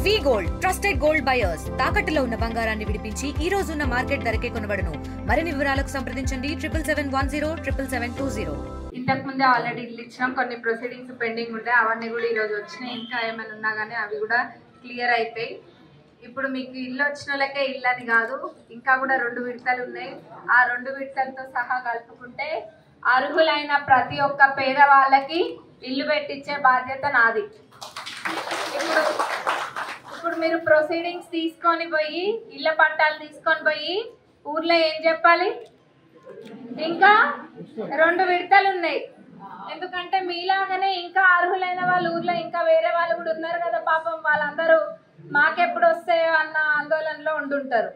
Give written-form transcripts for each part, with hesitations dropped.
వి gold trusted gold buyers తాకట్టులో ఉన్న బంగారాన్ని విడిపించి ఈ రోజు ఉన్న మార్కెట్ ధరకే కొనబడును. మరిన్ని వివరాలకు సంప్రదించండి 7710 ఇంతకు ముందే ఆల్రెడీ ఇల్లు ఇచ్చినాం. కొన్ని ప్రొసీడింగ్స్ పెండింగ్ ఉంటే అవన్నీ కూడా ఈరోజు వచ్చినాయి. ఇంకా ఏమైనా ఉన్నా కానీ అవి కూడా క్లియర్ అయితాయి. ఇప్పుడు మీకు ఇల్లు వచ్చిన వాళ్ళకే ఇల్లు అని కాదు, ఇంకా కూడా 2 విడతలు ఉన్నాయి. ఆ 2 విడతలతో సహా కలుపుకుంటే అర్హులైన ప్రతి ఒక్క పేదవాళ్ళకి ఇల్లు పెట్టించే బాధ్యత నాది. ఇప్పుడు మీరు ప్రొసీడింగ్స్ తీసుకొని పోయి ఇళ్ళ పట్టాలు తీసుకొని పోయి ఊర్లో ఏం చెప్పాలి, ఇంకా 2 విడతలు ఉన్నాయి. ఎందుకంటే మీలాగానే ఇంకా అర్హులైన వాళ్ళు ఊర్లో ఇంకా వేరే వాళ్ళు కూడా ఉన్నారు కదా పాపం. వాళ్ళందరూ మాకెప్పుడు వస్తాయో అన్న ఆందోళనలో ఉండుంటారు.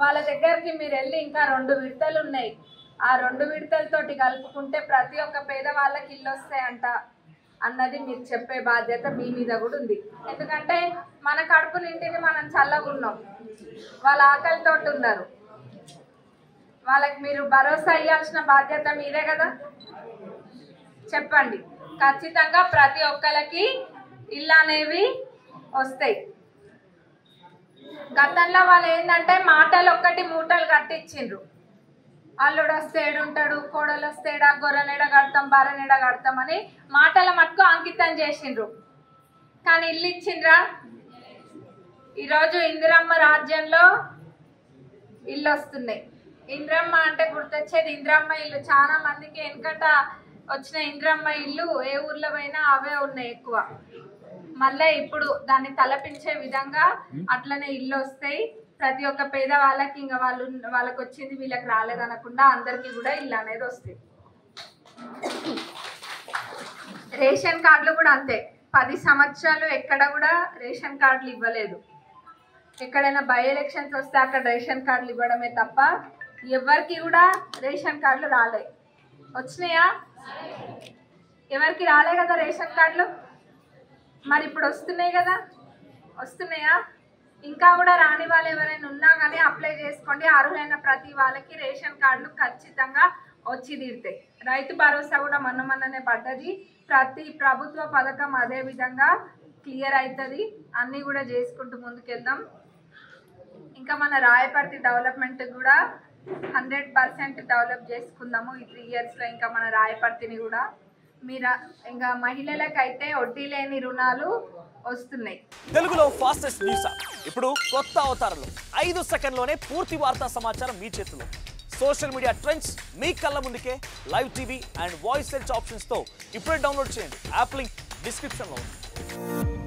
వాళ్ళ దగ్గరికి మీరు వెళ్ళి ఇంకా 2 విడతలు ఉన్నాయి, ఆ 2 విడతలతోటి కలుపుకుంటే ప్రతి ఒక్క పేదవాళ్ళకి ఇల్లు వస్తాయంట అన్నది మీరు చెప్పే బాధ్యత మీ మీద కూడా ఉంది. ఎందుకంటే మన కడుపు నిండిని మనం చల్లగున్నాం, వాళ్ళ ఆకలితో ఉన్నారు. వాళ్ళకి మీరు భరోసా ఇవ్వాల్సిన బాధ్యత మీరే కదా. చెప్పండి, ఖచ్చితంగా ప్రతి ఒక్కరికి ఇల్లు అనేవి వస్తాయి. గతంలో వాళ్ళు ఏంటంటే మాటలు ఒక్కటి మూటలు కట్టించిండ్రు. అల్లుడు వస్తే ఏడుంటాడు, కోడలు వస్తే ఏడా, గొర్రెనేడ కడతాం, బర్రెనేడ కడతాం అని మాటల మట్టుకు అంకితం చేసిండ్రు. కానీ ఇల్లు ఇచ్చిండ్రా? ఈరోజు ఇందిరమ్మ రాజ్యంలో ఇల్లు వస్తున్నాయి. ఇందిరమ్మ అంటే గుర్తొచ్చేది ఇందిరమ్మ ఇల్లు. చాలా మందికి వెనకట వచ్చిన ఇందిరమ్మ ఇల్లు ఏ ఊర్లో పోయినా అవే ఉన్నాయి ఎక్కువ. మళ్ళీ ఇప్పుడు దాన్ని తలపించే విధంగా అట్లనే ఇల్లు వస్తాయి. ప్రతి ఒక్క పేదవాళ్ళకి ఇంకా వాళ్ళకి వచ్చింది వీళ్ళకి రాలేదనకుండా అందరికీ కూడా ఇల్లు అనేది వస్తాయి. రేషన్ కార్డులు కూడా అంతే. 10 సంవత్సరాలు ఎక్కడ కూడా రేషన్ కార్డులు ఇవ్వలేదు. ఎక్కడైనా బై ఎలక్షన్స్ వస్తే అక్కడ రేషన్ కార్డులు ఇవ్వడమే తప్ప ఎవరికి కూడా రేషన్ కార్డులు రాలే. వచ్చినాయా? ఎవరికి రాలే కదా రేషన్ కార్డులు. మరి ఇప్పుడు వస్తున్నాయి కదా, వస్తున్నాయా? ఇంకా కూడా రాని వాళ్ళు ఎవరైనా ఉన్నా కానీ అప్లై చేసుకోండి. అర్హులైన ప్రతి వాళ్ళకి రేషన్ కార్డులు ఖచ్చితంగా వచ్చి తీరుతాయి. రైతు భరోసా కూడా మొన్ననే పడ్డది. ప్రతి ప్రభుత్వ పథకం అదే విధంగా క్లియర్ అవుతుంది. అన్నీ కూడా చేసుకుంటూ ముందుకెళ్దాం. ఇంకా మన రాయపర్తి డెవలప్మెంట్ కూడా 100% డెవలప్ చేసుకుందాము ఈ 3 ఇయర్స్లో. ఇంకా మన రాయపర్తిని కూడా మీరు ఇంకా మహిళలకైతే వడ్డీ లేని రుణాలు వస్తున్నాయి. తెలుగులో ఫాస్టెస్ట్ న్యూస్ ఇప్పుడు కొత్త అవతారంలో 5 సెకండ్లోనే పూర్తి వార్తా సమాచారం మీ చేతిలో. సోషల్ మీడియా ట్రెండ్స్ మీ కళ్ళ ముందుకే live TV and voice search ఆప్షన్స్తో ఇప్పుడే డౌన్లోడ్ చేయండి. యాప్ లింక్ డిస్క్రిప్షన్లో ఉంది.